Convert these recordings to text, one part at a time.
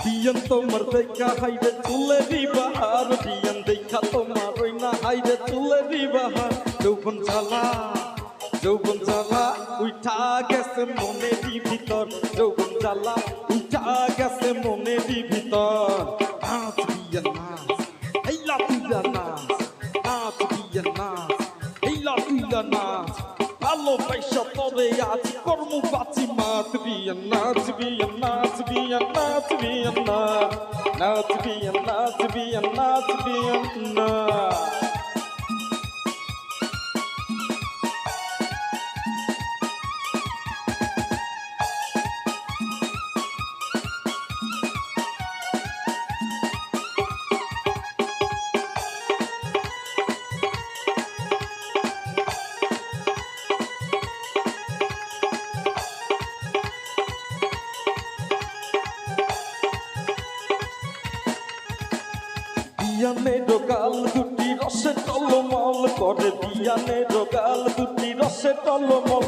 বিয়ান তোমার দেখা হাইরে চুলেরই বাহার বিয়ান দেখা তোমার ওই না হাইরে চুলেরই বাহার যৌবন জ্বালা উঠা গেছে মনেরই ভিতর যৌবন জ্বালা উঠা গেছে মনেরই ভিতর নাচ বিয়ান নাচ এইলা তুইলা নাচ নাচ বিয়ান নাচ এইলা তুইলা নাচ ভালোবাসা তরে আজ কর্ম বাঁচি মাত বিয়ান নাচ বিয়ান নাচ বিয়ান নাচ বিয়ান নাচ বিয়ান নাচ বিয়ান নাচ বিয়ান নাচ বিয়ানে ডোগাল দুটি রসে টলমল করে বিয়ানে ডোগাল দুটি রসে টলমল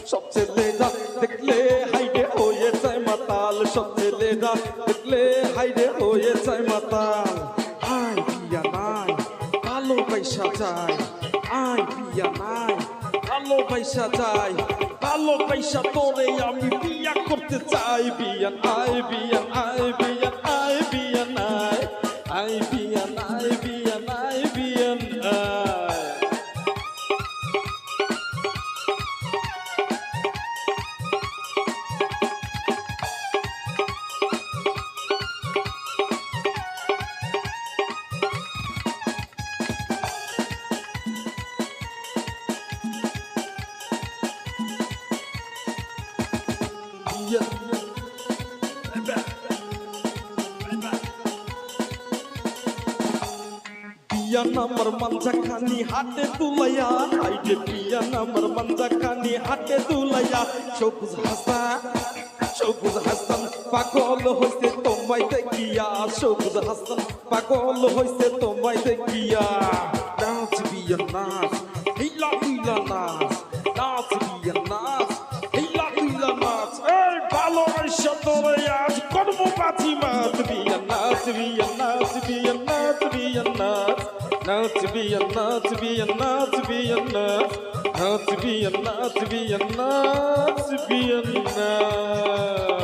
সব ছেলেরা দেখলে হাইরে হয়ে যায় মাতাল সব ছেলেরা দেখলে হাইরে হয়ে যায় মাতাল আয় বিয়া নাই ভালোবাসা যায় আয় বিয়া নাই ভালোবাসা যায় ভালোবাসা তোরে আমি বিয়া করতে চাই বিয়ান আয় বিয়ান আয় বিয়ান আয় বিয়ান আয় বিয়ান আয় বিয়ান আয় বিয়ান আয় বিয়ান আমার মাঞ্জা খানি হাতে তুলাইয়া হাইরে বিয়ান আমার মাঞ্জা খানি হাতে তুলাইয়া সবুজ হাসান পাগল হইছে তোমায় দেখিয়া সবুজ হাসান পাগল হইছে তোমায় দেখিয়া নাচ বিয়ান নাচ হিলা তুইলা নাচ নাচ বিয়ান নাচ হিলা তুইলা নাচ এই ভালোবাসা তোরে আজ কর্ম বাঁচি মাত বিয়ান নাচ বিয়ান নাচ বিয়ান নাচ বিয়ান নাচ নাচ বিয়ান নাচ বিয়ান নাচ বিয়ান নাচ নাচ বিয়ান নাচ বিয়ান নাচ বিয়ান নাচ